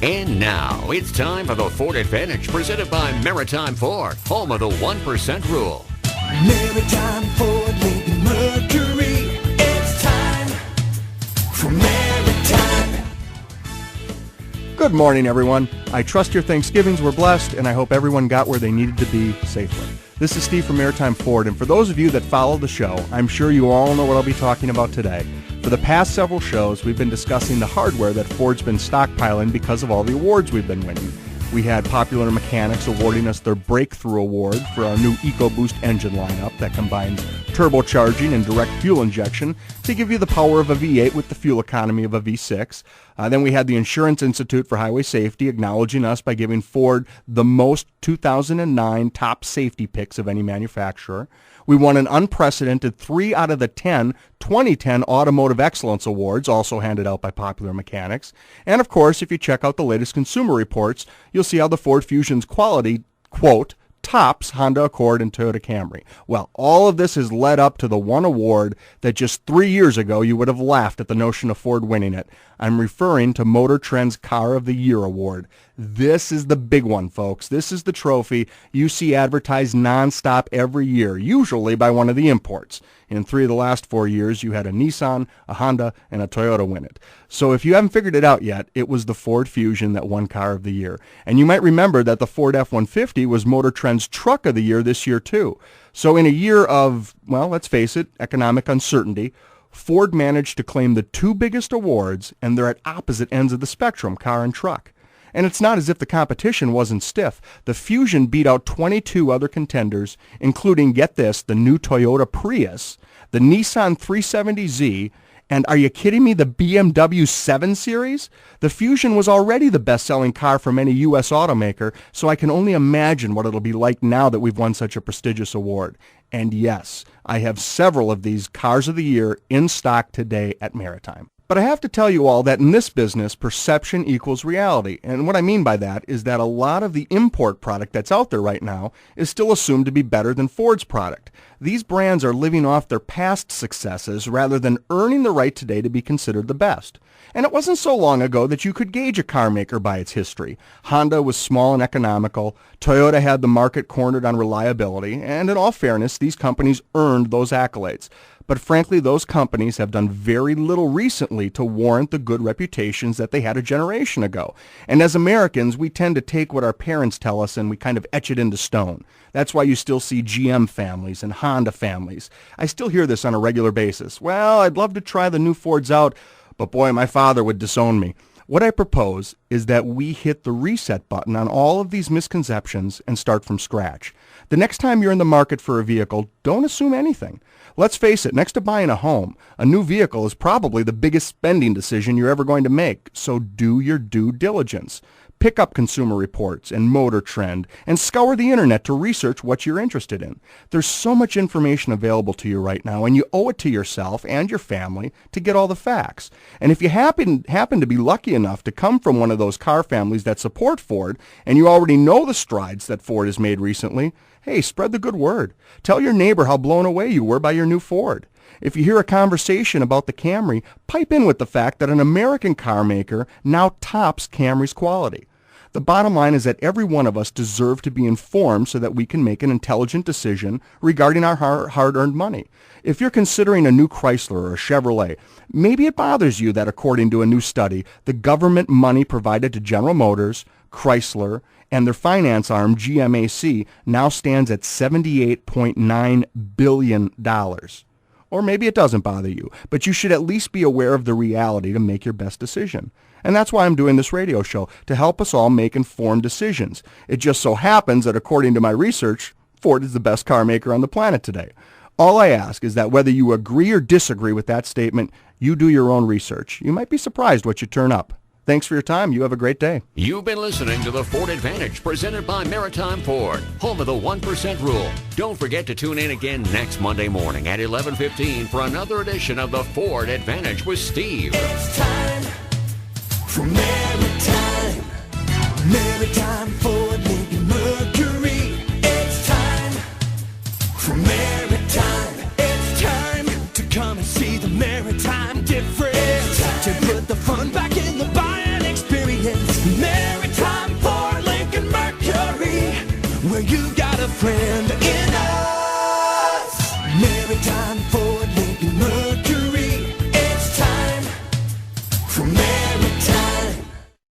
And now, it's time for the Ford Advantage, presented by Maritime Ford, home of the 1% rule. Maritime Ford, Lincoln Mercury, it's time for Maritime. Good morning, everyone. I trust your Thanksgivings were blessed, and I hope everyone got where they needed to be safely. This is Steve from Maritime Ford, and for those of you that follow the show, I'm sure you all know what I'll be talking about today. For the past several shows, we've been discussing the hardware that Ford's been stockpiling because of all the awards we've been winning. We had Popular Mechanics awarding us their Breakthrough Award for our new EcoBoost engine lineup that combines turbocharging and direct fuel injection to give you the power of a V8 with the fuel economy of a V6. Then we had the Insurance Institute for Highway Safety acknowledging us by giving Ford the most 2009 top safety picks of any manufacturer. We won an unprecedented 3 out of the 10 2010 Automotive Excellence Awards, also handed out by Popular Mechanics. And of course, if you check out the latest consumer reports, you'll see how the Ford Fusion's quality, quote, tops Honda Accord and Toyota Camry. Well, all of this has led up to the one award that just 3 years ago you would have laughed at the notion of Ford winning it. I'm referring to Motor Trend's Car of the Year award. This is the big one, folks. This is the trophy you see advertised nonstop every year, usually by one of the imports. In 3 of the last 4 years, you had a Nissan, a Honda, and a Toyota win it. So if you haven't figured it out yet, it was the Ford Fusion that won Car of the Year. And you might remember that the Ford F-150 was Motor Trend's Truck of the Year this year, too. So in a year of, well, let's face it, economic uncertainty, Ford managed to claim the 2 biggest awards, and they're at opposite ends of the spectrum, car and truck. And it's not as if the competition wasn't stiff. The Fusion beat out 22 other contenders, including, get this, the new Toyota Prius, the Nissan 370Z, and are you kidding me, the BMW 7 Series? The Fusion was already the best-selling car from any U.S. automaker, so I can only imagine what it'll be like now that we've won such a prestigious award. And yes, I have several of these Cars of the Year in stock today at Maritime. But I have to tell you all that in this business, perception equals reality. And what I mean by that is that a lot of the import product that's out there right now is still assumed to be better than Ford's product. These brands are living off their past successes rather than earning the right today to be considered the best. And it wasn't so long ago that you could gauge a car maker by its history. Honda was small and economical. Toyota had the market cornered on reliability. And in all fairness, these companies earned those accolades. But frankly, those companies have done very little recently to warrant the good reputations that they had a generation ago. And as Americans, we tend to take what our parents tell us and we kind of etch it into stone. That's why you still see GM families and Honda families. I still hear this on a regular basis. Well, I'd love to try the new Fords out, but boy, my father would disown me. What I propose is that we hit the reset button on all of these misconceptions and start from scratch. The next time you're in the market for a vehicle, don't assume anything. Let's face it, next to buying a home, a new vehicle is probably the biggest spending decision you're ever going to make, so do your due diligence. Pick up Consumer Reports and Motor Trend and scour the internet to research what you're interested in. There's so much information available to you right now, and you owe it to yourself and your family to get all the facts. And if you happen to be lucky enough to come from one of those car families that support Ford, and you already know the strides that Ford has made recently, hey, spread the good word. Tell your neighbor how blown away you were by your new Ford. If you hear a conversation about the Camry, pipe in with the fact that an American car maker now tops Camry's quality. The bottom line is that every one of us deserve to be informed so that we can make an intelligent decision regarding our hard-earned money. If you're considering a new Chrysler or a Chevrolet, maybe it bothers you that according to a new study, the government money provided to General Motors, Chrysler, and their finance arm, GMAC, now stands at $78.9 billion. Or maybe it doesn't bother you, but you should at least be aware of the reality to make your best decision. And that's why I'm doing this radio show, to help us all make informed decisions. It just so happens that according to my research, Ford is the best car maker on the planet today. All I ask is that whether you agree or disagree with that statement, you do your own research. You might be surprised what you turn up. Thanks for your time. You have a great day. You've been listening to the Ford Advantage, presented by Maritime Ford, home of the 1% rule. Don't forget to tune in again next Monday morning at 11:15 for another edition of the Ford Advantage with Steve. It's time for Maritime. Maritime Ford, Lincoln Mercury. It's time for Maritime. It's time to come and see the Maritime difference. To put the fun back in the buying experience. Well, you got a friend in